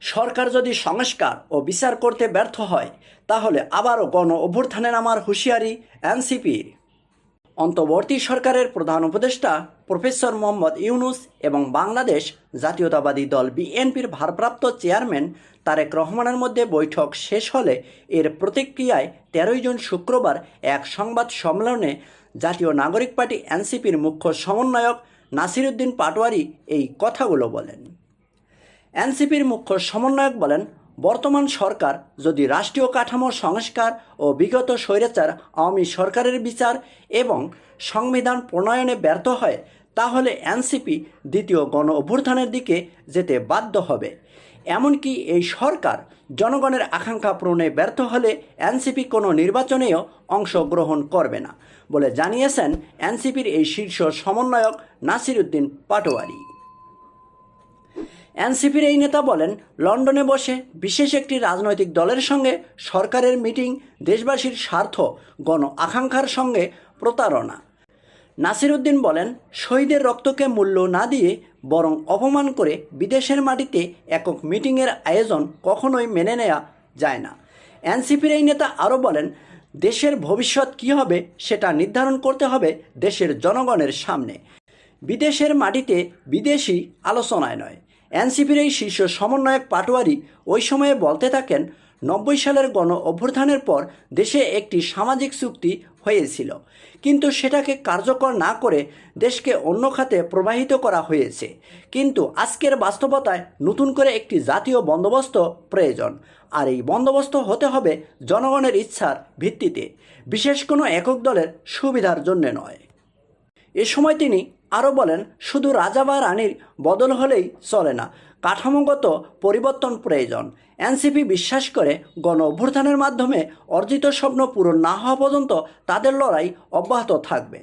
সরকার যদি সংস্কার ও বিচার করতে ব্যর্থ হয় তাহলে আবারও গণ অভ্যুত্থানে নামার হুঁশিয়ারি এনসিপির। অন্তর্বর্তী সরকারের প্রধান উপদেষ্টা প্রফেসর মোহাম্মদ ইউনূস এবং বাংলাদেশ জাতীয়তাবাদী দল বিএনপির ভারপ্রাপ্ত চেয়ারম্যান তারেক রহমানের মধ্যে বৈঠক শেষ হলে এর প্রতিক্রিয়ায় 13 জুন শুক্রবার এক সংবাদ সম্মেলনে জাতীয় নাগরিক পার্টি এনসিপির মুখ্য সমন্বয়ক নাসিরউদ্দিন পাটোয়ারি এই কথাগুলো বলেন। এনসিপির মুখ্য সমন্বয়ক বলেন, বর্তমান সরকার যদি রাষ্ট্রীয় কাঠামো সংস্কার ও বিগত স্বৈরাচার আওয়ামী সরকারের বিচার এবং সংবিধান প্রণয়নে ব্যর্থ হয় তাহলে এনসিপি দ্বিতীয় গণ অভ্যুত্থানের দিকে যেতে বাধ্য হবে। এমনকি এই সরকার জনগণের আকাঙ্ক্ষা পূরণে ব্যর্থ হলে এনসিপি কোনো নির্বাচনেও অংশগ্রহণ করবে না বলে জানিয়েছেন এনসিপির এই শীর্ষ সমন্বয়ক নাসিরউদ্দিন পাটোয়ারি। এনসিপির এই নেতা বলেন, লন্ডনে বসে বিশেষ একটি রাজনৈতিক দলের সঙ্গে সরকারের মিটিং দেশবাসীর স্বার্থ গণ আকাঙ্ক্ষার সঙ্গে প্রতারণা। নাসিরউদ্দিন বলেন, শহীদের রক্তকে মূল্য না দিয়ে বরং অপমান করে বিদেশের মাটিতে একক মিটিংয়ের আয়োজন কখনোই মেনে নেওয়া যায় না। এনসিপির এই নেতা আরও বলেন, দেশের ভবিষ্যৎ কী হবে সেটা নির্ধারণ করতে হবে দেশের জনগণের সামনে, বিদেশের মাটিতে বিদেশি আলোচনায় নয়। এনসিপির এই শীর্ষ সমন্বয়ক পাটোয়ারি ওই সময়ে বলতে থাকেন, 90 সালের গণ অভ্যুত্থানের পর দেশে একটি সামাজিক চুক্তি হয়েছিল, কিন্তু সেটাকে কার্যকর না করে দেশকে অন্য খাতে প্রবাহিত করা হয়েছে। কিন্তু আজকের বাস্তবতায় নতুন করে একটি জাতীয় বন্দোবস্ত প্রয়োজন, আর এই বন্দোবস্ত হতে হবে জনগণের ইচ্ছার ভিত্তিতে, বিশেষ কোনো একক দলের সুবিধার জন্য নয়। এ সময় তিনি আরও বলেন, শুধু রাজা বা রানীর বদল হলেই চলে না, কাঠামোগত পরিবর্তন প্রয়োজন। এনসিপি বিশ্বাস করে গণ অভ্যুত্থানের মাধ্যমে অর্জিত স্বপ্ন পূরণ না হওয়া পর্যন্ত তাদের লড়াই অব্যাহত থাকবে।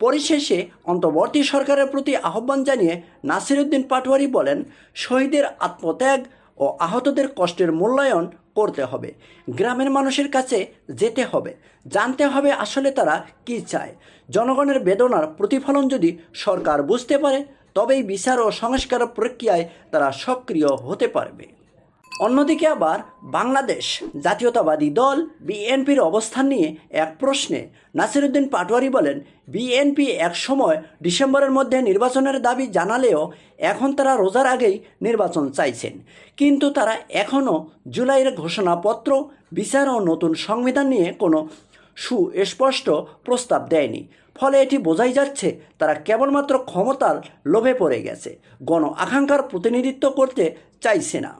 পরিশেষে অন্তর্বর্তী সরকারের প্রতি আহ্বান জানিয়ে নাসিরউদ্দিন পাটোয়ারি বলেন, শহীদের আত্মত্যাগ ও আহতদের কষ্টের মূল্যায়ন করতে হবে, গ্রামের মানুষের কাছে যেতে হবে, জানতে হবে আসলে তারা কী চায়। জনগণের বেদনার প্রতিফলন যদি সরকার বুঝতে পারে তবেই বিচার ও সংস্কার প্রক্রিয়ায় তারা সক্রিয় হতে পারবে। অন্যদিকে আবার বাংলাদেশ জাতীয়তাবাদী দল বিএনপির অবস্থান নিয়ে এক প্রশ্নে নাসিরউদ্দিন পাটোয়ারি বলেন, বিএনপি এক সময় ডিসেম্বরের মধ্যে নির্বাচনের দাবি জানালেও এখন তারা রোজার আগেই নির্বাচন চাইছেন, কিন্তু তারা এখনও জুলাইয়ের ঘোষণাপত্র, বিচার ও নতুন সংবিধান নিয়ে কোনো সুস্পষ্ট প্রস্তাব দেয়নি। ফলে এটি বোঝাই যাচ্ছে তারা কেবলমাত্র ক্ষমতার লোভে পড়ে গেছে, গণ আকাঙ্ক্ষার প্রতিনিধিত্ব করতে চাইছে না।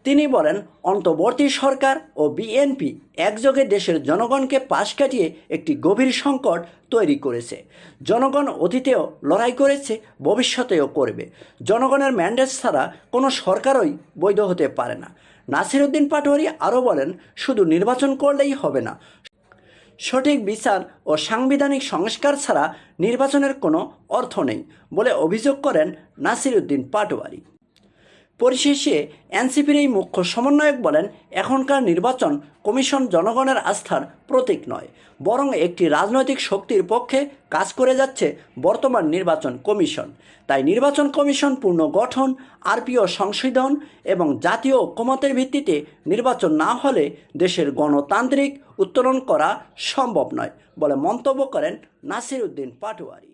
তিনি বলেন, অন্তর্বর্তী সরকার ও বিএনপি একযোগে দেশের জনগণকে পাশ কাটিয়ে একটি গভীর সংকট তৈরি করেছে। জনগণ অতীতেও লড়াই করেছে, ভবিষ্যতেও করবে। জনগণের ম্যান্ডেট ছাড়া কোনো সরকারই বৈধ হতে পারে না। নাসিরউদ্দিন পাটোয়ারি আরও বলেন, শুধু নির্বাচন করলেই হবে না, সঠিক বিচার ও সাংবিধানিক সংস্কার ছাড়া নির্বাচনের কোনো অর্থ নেই বলে অভিযোগ করেন নাসিরউদ্দিন পাটোয়ারি। পরিশেষে এনসিপির এই মুখ্য সমন্বয়ক বলেন, এখনকার নির্বাচন কমিশন জনগণের আস্থার প্রতীক নয়, বরং একটি রাজনৈতিক শক্তির পক্ষে কাজ করে যাচ্ছে বর্তমান নির্বাচন কমিশন। তাই নির্বাচন কমিশন পুনর্গঠন, আরপিও সংশোধন এবং জাতীয় ঐক্যমতের ভিত্তিতে নির্বাচন না হলে দেশের গণতান্ত্রিক উত্তরণ করা সম্ভব নয় বলে মন্তব্য করেন নাসিরউদ্দিন পাটোয়ারি।